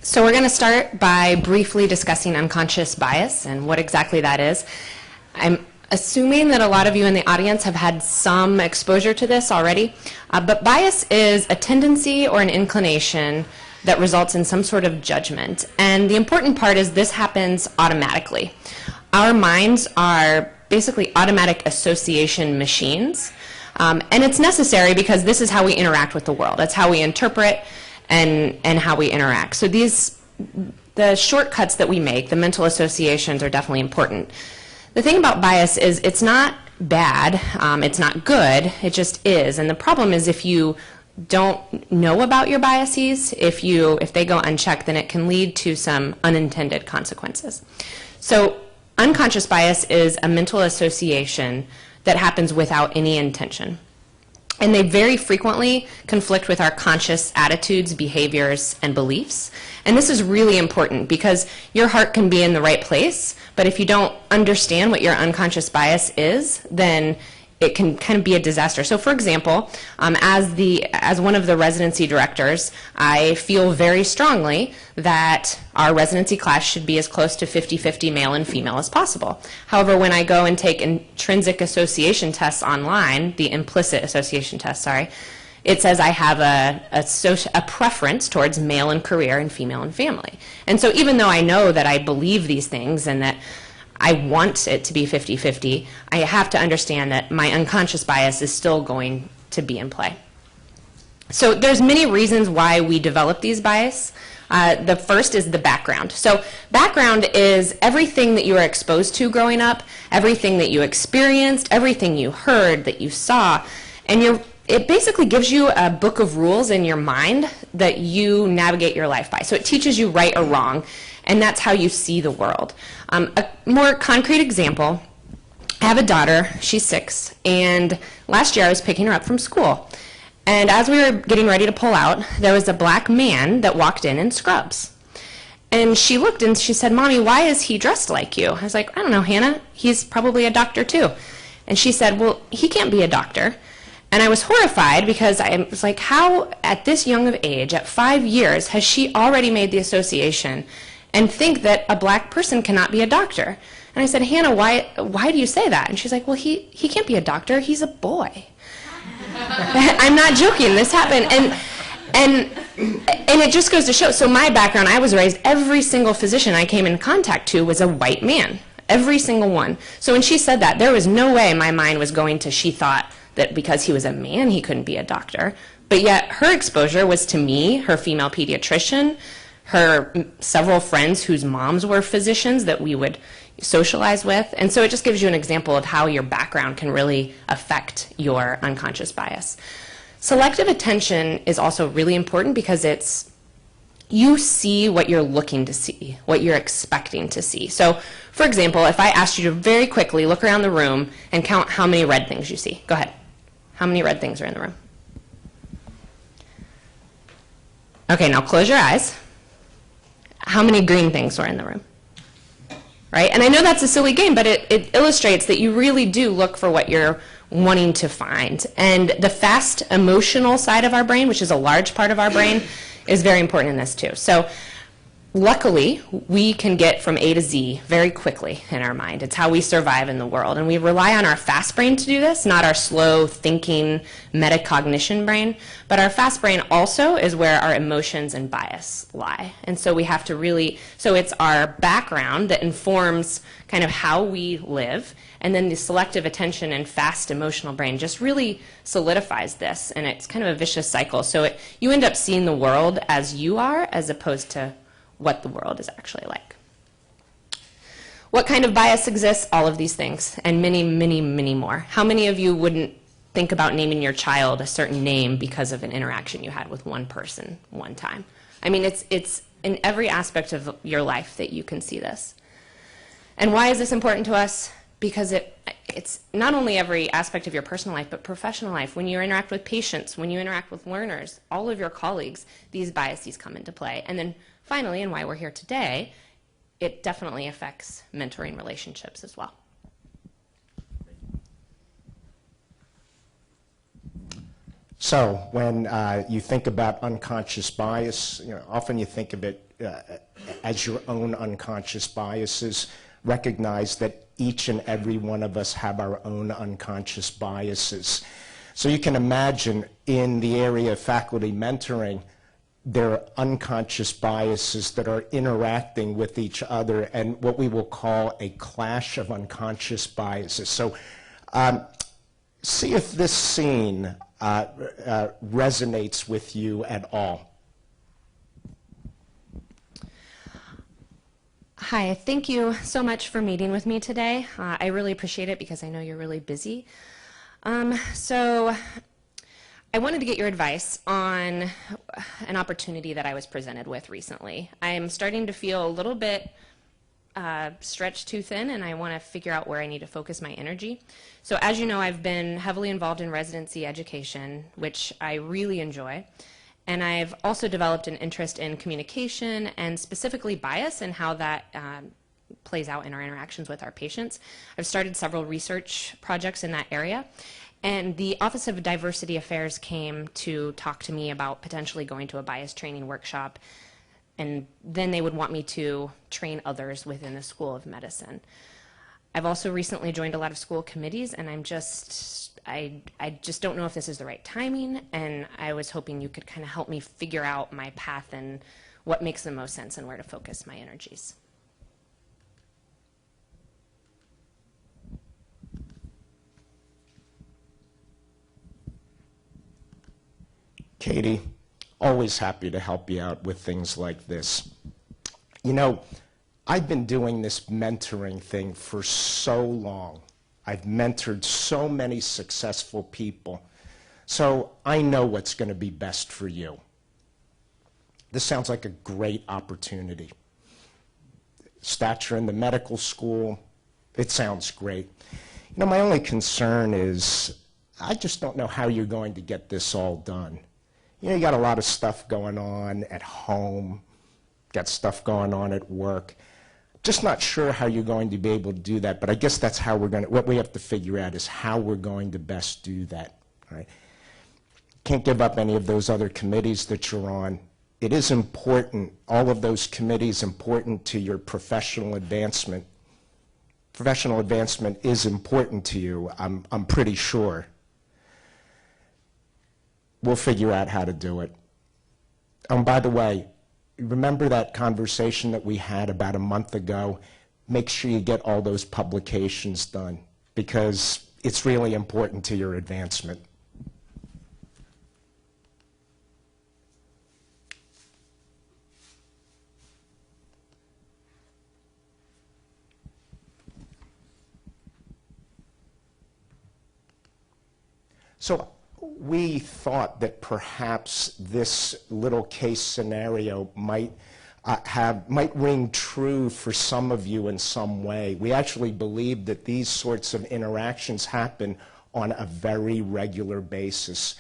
So we're going to start by briefly discussing unconscious bias and what exactly that is. I'm assuming that a lot of you in the audience have had some exposure to this already, but bias is a tendency or an inclination that results in some sort of judgment. And the important part is this happens automatically. Our minds are basically automatic association machines, and it's necessary because this is how we interact with the world. It's how we interpret and how we interact. So the shortcuts that we make, the mental associations, are definitely important. The thing about bias is it's not bad, it's not good, it just is. And the problem is if you don't know about your biases, if they go unchecked, then it can lead to some unintended consequences. So unconscious bias is a mental association that happens without any intention. And they very frequently conflict with our conscious attitudes, behaviors, and beliefs. And this is really important because your heart can be in the right place, but if you don't understand what your unconscious bias is, then it can kind of be a disaster. So for example, as one of the residency directors, I feel very strongly that our residency class should be as close to 50-50 male and female as possible. However, when I go and take intrinsic association tests online, the implicit association test, sorry, it says I have a preference towards male and career and female and family. And so even though I know that I believe these things and that I want it to be 50-50, I have to understand that my unconscious bias is still going to be in play. So there's many reasons why we develop these bias. The first is the background. So background is everything that you were exposed to growing up, everything that you experienced, everything you heard, that you saw, and it basically gives you a book of rules in your mind that you navigate your life by. So it teaches you right or wrong, and that's how you see the world. A more concrete example, I have a daughter, she's 6, and last year I was picking her up from school. And as we were getting ready to pull out, there was a black man that walked in scrubs. And she looked and she said, "Mommy, why is he dressed like you?" I was like, "I don't know, Hannah, he's probably a doctor too." And she said, "Well, he can't be a doctor." And I was horrified because I was like, how at this young of age, at 5 years, has she already made the association and think that a black person cannot be a doctor? And I said, "Hannah, why do you say that?" And she's like, "Well, he can't be a doctor, he's a boy." I'm not joking, this happened. And it just goes to show, so my background, I was raised, every single physician I came in contact to was a white man, every single one. So when she said that, there was no way my mind was going to, she thought that because he was a man, he couldn't be a doctor. But yet her exposure was to me, her female pediatrician, her several friends whose moms were physicians that we would socialize with. And so it just gives you an example of how your background can really affect your unconscious bias. Selective attention is also really important because you see what you're looking to see, what you're expecting to see. So, for example, if I asked you to very quickly look around the room and count how many red things you see. Go ahead. How many red things are in the room? Okay, now close your eyes. How many green things were in the room? Right? And I know that's a silly game, but it illustrates that you really do look for what you're wanting to find. And the fast emotional side of our brain, which is a large part of our brain, is very important in this too. So luckily, we can get from A to Z very quickly in our mind. It's how we survive in the world. And we rely on our fast brain to do this, not our slow thinking metacognition brain. But our fast brain also is where our emotions and bias lie. And so we have to really, so it's our background that informs kind of how we live. And then the selective attention and fast emotional brain just really solidifies this. And it's kind of a vicious cycle. So you end up seeing the world as you are as opposed to what the world is actually like. What kind of bias exists? All of these things, and many, many, many more. How many of you wouldn't think about naming your child a certain name because of an interaction you had with one person one time? I mean, it's in every aspect of your life that you can see this. And why is this important to us? Because it's not only every aspect of your personal life, but professional life. When you interact with patients, when you interact with learners, all of your colleagues, these biases come into play. And then finally, and why we're here today, it definitely affects mentoring relationships as well. So when you think about unconscious bias, often you think of it as your own unconscious biases. Recognize that each and every one of us have our own unconscious biases. So you can imagine in the area of faculty mentoring, there are unconscious biases that are interacting with each other and what we will call a clash of unconscious biases. So see if this scene resonates with you at all. Hi, thank you so much for meeting with me today. I really appreciate it because I know you're really busy. So I wanted to get your advice on an opportunity that I was presented with recently. I'm starting to feel a little bit stretched too thin, and I want to figure out where I need to focus my energy. So as you know, I've been heavily involved in residency education, which I really enjoy. And I've also developed an interest in communication and specifically bias and how that plays out in our interactions with our patients. I've started several research projects in that area. And the Office of Diversity Affairs came to talk to me about potentially going to a bias training workshop. And then they would want me to train others within the School of Medicine. I've also recently joined a lot of school committees, and I just don't know if this is the right timing, and I was hoping you could kind of help me figure out my path and what makes the most sense and where to focus my energies. Katie, always happy to help you out with things like this. You know, I've been doing this mentoring thing for so long. I've mentored so many successful people, so I know what's going to be best for you. This sounds like a great opportunity. Stature in the medical school, it sounds great. You know, my only concern is I just don't know how you're going to get this all done. You know, you got a lot of stuff going on at home, got stuff going on at work. Just not sure how you're going to be able to do that, but I guess that's how we're going to, what we have to figure out is how we're going to best do that, right? Can't give up any of those other committees that you're on. It is important, all of those committees important to your professional advancement. Professional advancement is important to you, I'm pretty sure. We'll figure out how to do it. By the way, remember that conversation that we had about a month ago? Make sure you get all those publications done because it's really important to your advancement. So we thought that perhaps this little case scenario might ring true for some of you in some way. We actually believe that these sorts of interactions happen on a very regular basis.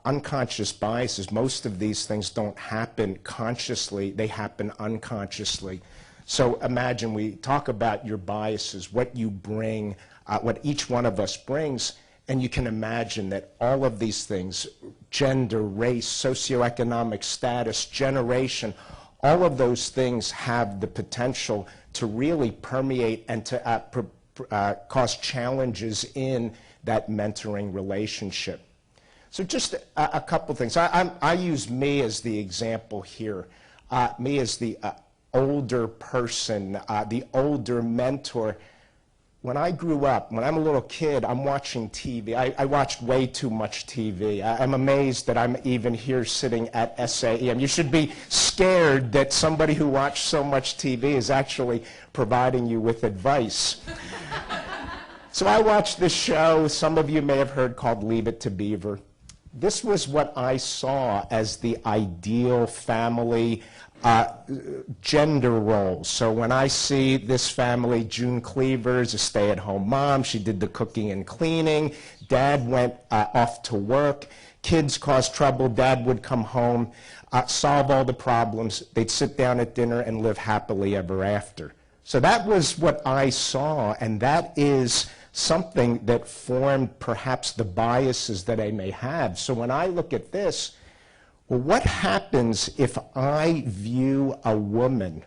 Unconscious biases, most of these things don't happen consciously, they happen unconsciously. So imagine we talk about your biases, what you bring, what each one of us brings, and you can imagine that all of these things, gender, race, socioeconomic status, generation, all of those things have the potential to really permeate and to cause challenges in that mentoring relationship. So just a couple things. I use me as the example here. Me as the older person, the older mentor. When I grew up, when I'm a little kid, I'm watching TV. I watched way too much TV. I'm amazed that I'm even here sitting at SAEM. You should be scared that somebody who watched so much TV is actually providing you with advice. So I watched this show, some of you may have heard, called Leave It to Beaver. This was what I saw as the ideal family gender roles. So when I see this family, June Cleaver's a stay-at-home mom, she did the cooking and cleaning, dad went off to work, kids caused trouble, dad would come home, solve all the problems, they'd sit down at dinner and live happily ever after. So that was what I saw, and that is something that formed perhaps the biases that I may have. So when I look at this, well, what happens if I view a woman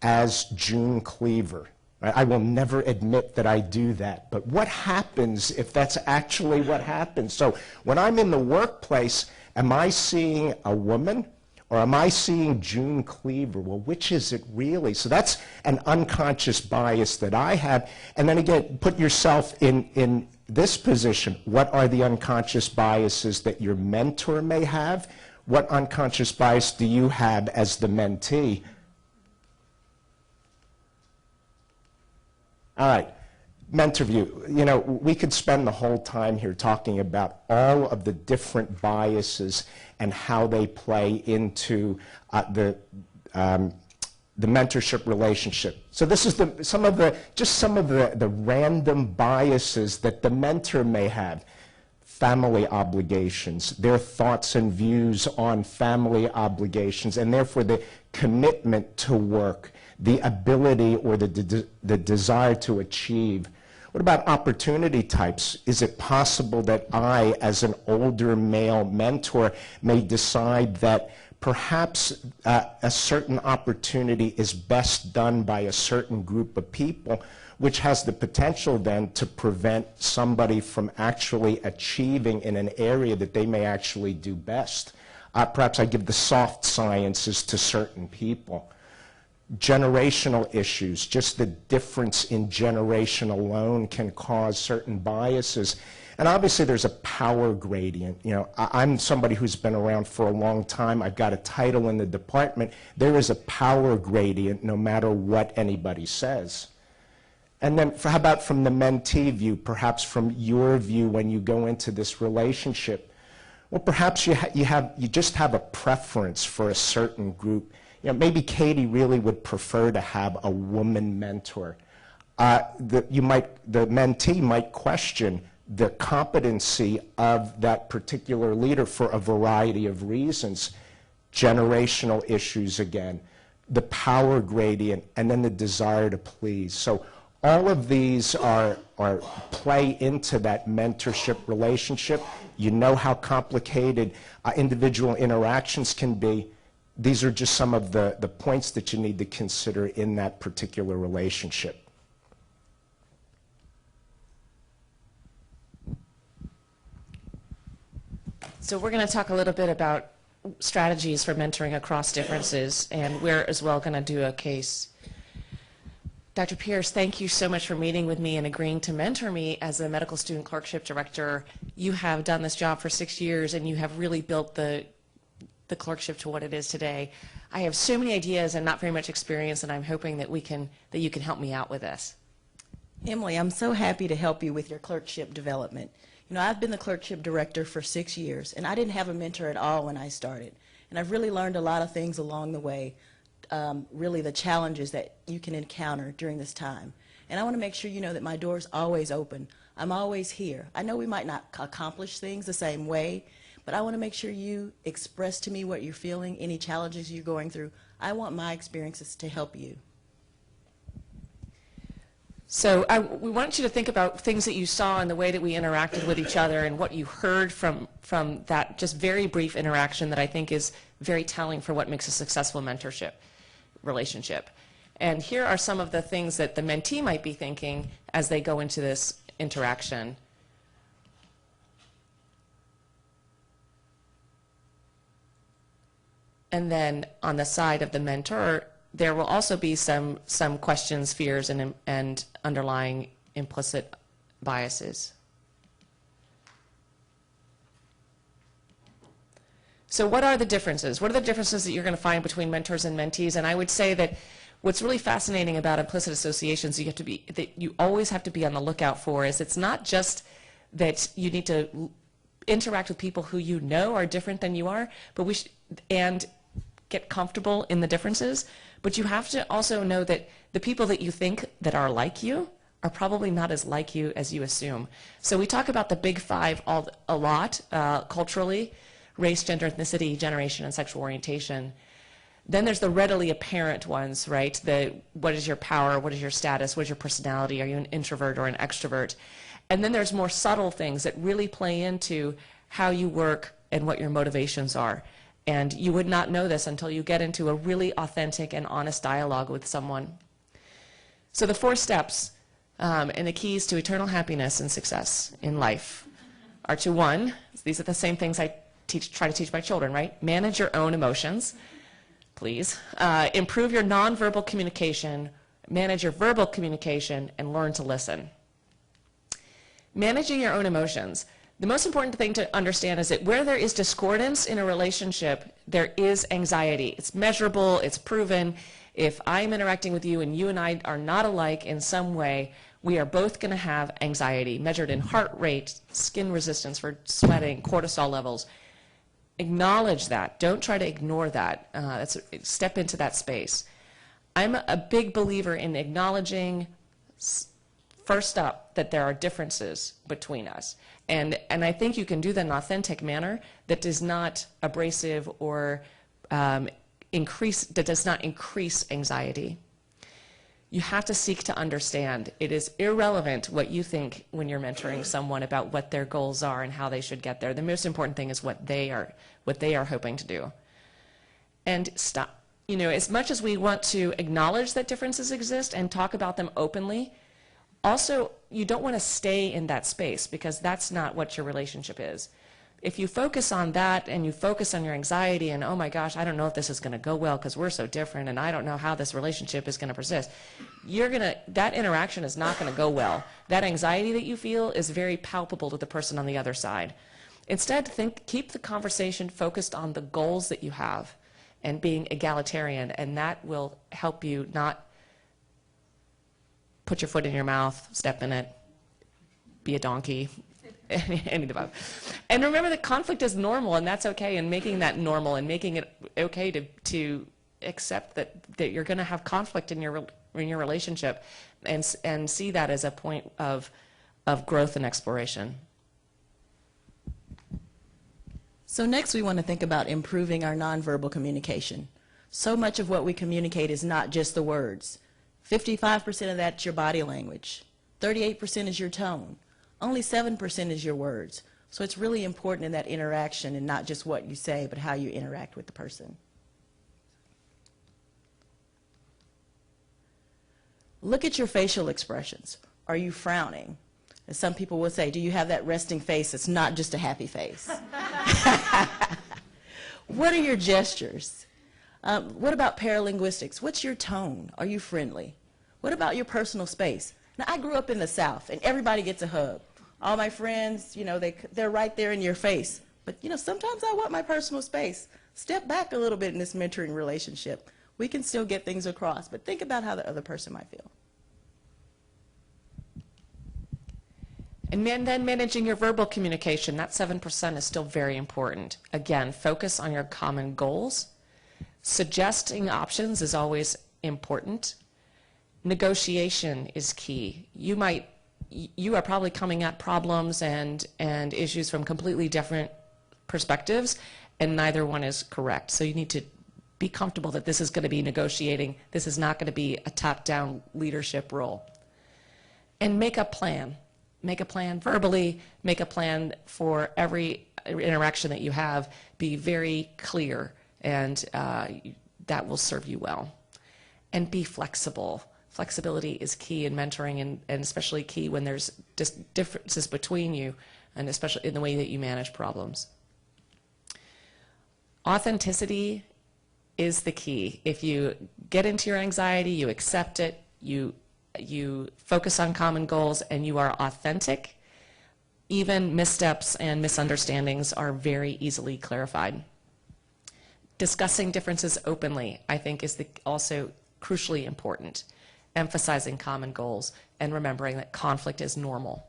as June Cleaver? I will never admit that I do that, but what happens if that's actually what happens? So when I'm in the workplace, am I seeing a woman or am I seeing June Cleaver? Well, which is it really? So that's an unconscious bias that I have. And then again, put yourself in this position. What are the unconscious biases that your mentor may have? What unconscious bias do you have as the mentee? All right, mentor view. You know, we could spend the whole time here talking about all of the different biases and how they play into the mentorship relationship. So this is some of the random biases that the mentor may have. Family obligations, their thoughts and views on family obligations, and therefore the commitment to work, the ability or the desire to achieve. What about opportunity types? Is it possible that I, as an older male mentor, may decide that perhaps a certain opportunity is best done by a certain group of people, which has the potential then to prevent somebody from actually achieving in an area that they may actually do best? Perhaps I give the soft sciences to certain people. Generational issues, just the difference in generation alone can cause certain biases. And obviously there's a power gradient. You know, I'm somebody who's been around for a long time. I've got a title in the department. There is a power gradient no matter what anybody says. And then how about from the mentee view, perhaps from your view when you go into this relationship? Well, perhaps you just have a preference for a certain group. You know, maybe Katie really would prefer to have a woman mentor. The mentee might question the competency of that particular leader for a variety of reasons. Generational issues again, the power gradient, and then the desire to please. So all of these play into that mentorship relationship. You know how complicated individual interactions can be. These are just some of the points that you need to consider in that particular relationship. So we're going to talk a little bit about strategies for mentoring across differences, and we're as well going to do a case. Dr. Pierce, thank you so much for meeting with me and agreeing to mentor me as a medical student clerkship director. You have done this job for 6 years, and you have really built the clerkship to what it is today. I have so many ideas and not very much experience, and I'm hoping that you can help me out with this. Emily, I'm so happy to help you with your clerkship development. You know, I've been the clerkship director for 6 years, and I didn't have a mentor at all when I started. And I've really learned a lot of things along the way, really the challenges that you can encounter during this time. And I want to make sure you know that my door's always open. I'm always here. I know we might not accomplish things the same way, but I want to make sure you express to me what you're feeling, any challenges you're going through. I want my experiences to help you. So we want you to think about things that you saw in the way that we interacted with each other and what you heard from that just very brief interaction that I think is very telling for what makes a successful mentorship relationship. And here are some of the things that the mentee might be thinking as they go into this interaction. And then on the side of the mentor, there will also be some questions, fears, and underlying implicit biases. So what are the differences? What are the differences that you're going to find between mentors and mentees? And I would say that what's really fascinating about implicit associations that you always have to be on the lookout for is it's not just that you need to interact with people who you know are different than you are, but and get comfortable in the differences, but you have to also know that the people that you think that are like you are probably not as like you as you assume. So we talk about the big five a lot culturally: race, gender, ethnicity, generation, and sexual orientation. Then there's the readily apparent ones, right? What is your power? What is your status? What is your personality? Are you an introvert or an extrovert? And then there's more subtle things that really play into how you work and what your motivations are. And you would not know this until you get into a really authentic and honest dialogue with someone. So the 4 steps and the keys to eternal happiness and success in life are to 1, these are the same things I try to teach my children, right? Manage your own emotions, please. Improve your nonverbal communication, manage your verbal communication, and learn to listen. Managing your own emotions. The most important thing to understand is that where there is discordance in a relationship, there is anxiety. It's measurable, it's proven. If I'm interacting with you and you and I are not alike in some way, we are both going to have anxiety, measured in heart rate, skin resistance for sweating, cortisol levels. Acknowledge that. Don't try to ignore that. Step into that space. I'm a big believer in acknowledging, first up, that there are differences between us. And I think you can do that in an authentic manner that is not abrasive or that does not increase anxiety. You have to seek to understand. It is irrelevant what you think when you're mentoring someone about what their goals are and how they should get there. The most important thing is what they are hoping to do. And stop. You know, as much as we want to acknowledge that differences exist and talk about them openly, also, you don't want to stay in that space because that's not what your relationship is. If you focus on that and you focus on your anxiety and, oh my gosh, I don't know if this is going to go well because we're so different and I don't know how this relationship is going to persist, that interaction is not going to go well. That anxiety that you feel is very palpable to the person on the other side. Instead, keep the conversation focused on the goals that you have and being egalitarian, and that will help you not put your foot in your mouth, step in it, be a donkey, any of the above. And remember that conflict is normal, and that's okay, and making that normal and making it okay to accept that you're going to have conflict in your relationship and see that as a point of growth and exploration. So next we want to think about improving our nonverbal communication. So much of what we communicate is not just the words. 55% of that's your body language. 38% is your tone. Only 7% is your words. So it's really important in that interaction and not just what you say, but how you interact with the person. Look at your facial expressions. Are you frowning? As some people will say, do you have that resting face that's not just a happy face? What are your gestures? What about paralinguistics? What's your tone? Are you friendly? What about your personal space? Now, I grew up in the South, and everybody gets a hug. All my friends, you know, they're right there in your face. But, you know, sometimes I want my personal space. Step back a little bit in this mentoring relationship. We can still get things across, but think about how the other person might feel. And then managing your verbal communication, that 7% is still very important. Again, focus on your common goals. Suggesting options is always important. Negotiation is key. You are probably coming at problems and issues from completely different perspectives, and neither one is correct. So you need to be comfortable that this is going to be negotiating. This is not going to be a top-down leadership role. And make a plan. Make a plan verbally. Make a plan for every interaction that you have. Be very clear, and that will serve you well. And be flexible. Flexibility is key in mentoring, and especially key when there's differences between you, and especially in the way that you manage problems. Authenticity is the key. If you get into your anxiety, you accept it, you focus on common goals, and you are authentic, even missteps and misunderstandings are very easily clarified. Discussing differences openly, I think, is also crucially important. Emphasizing common goals and remembering that conflict is normal.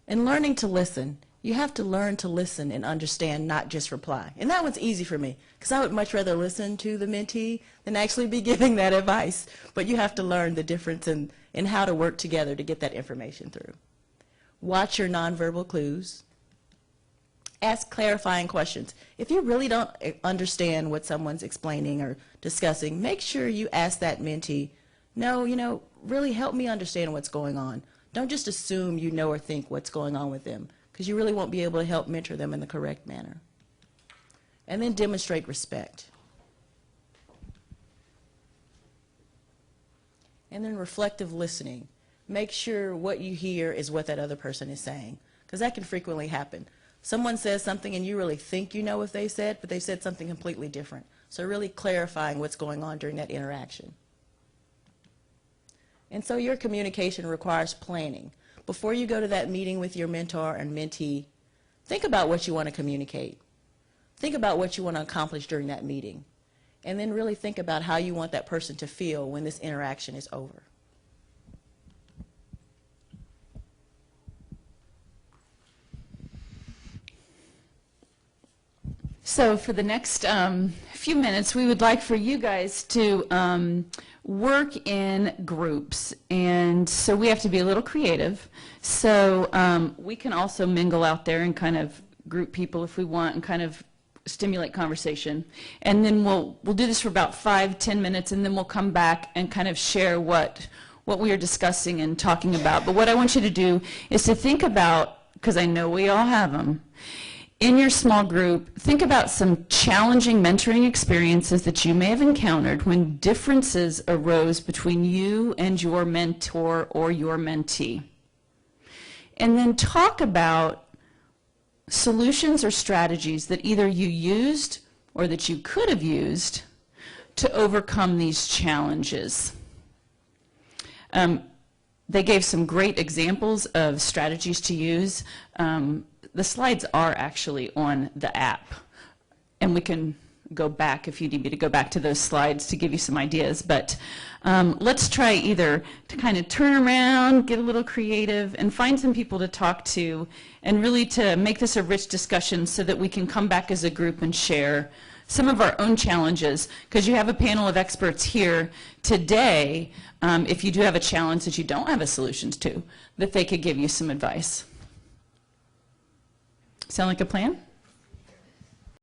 And learning to listen. You have to learn to listen and understand, not just reply. And that one's easy for me, because I would much rather listen to the mentee than actually be giving that advice. But you have to learn the difference in how to work together to get that information through. Watch your nonverbal clues. ask clarifying questions. If you really don't understand what someone's explaining or discussing, make sure you ask that mentee, no, really help me understand what's going on. Don't just assume you know or think what's going on with them, because you really won't be able to help mentor them in the correct manner. And then demonstrate respect. And then reflective listening. Make sure what you hear is what that other person is saying, because that can frequently happen. Someone says something and you really think you know what they said, but they said something completely different. So really clarifying what's going on during that interaction. And so your communication requires planning. Before you go to that meeting with your mentor and mentee, think about what you want to communicate. Think about what you want to accomplish during that meeting. And then really think about how you want that person to feel when this interaction is over. So for the next few minutes, we would like for you guys to work in groups. And so we have to be a little creative. So we can also mingle out there and kind of group people if we want and kind of stimulate conversation. And then we'll do this for about 5-10 minutes, and then we'll come back and kind of share what we are discussing and talking about. But what I want you to do is to think about, because I know we all have them, in your small group, think about some challenging mentoring experiences that you may have encountered when differences arose between you and your mentor or your mentee. And then talk about solutions or strategies that either you used or that you could have used to overcome these challenges. They gave some great examples of strategies to use. The slides are actually on the app, and we can go back if you need me to go back to those slides to give you some ideas. But let's try either to kind of turn around, get a little creative, and find some people to talk to, and really to make this a rich discussion so that we can come back as a group and share some of our own challenges, because you have a panel of experts here today, if you do have a challenge that you don't have a solution to, that they could give you some advice. Sound like a plan?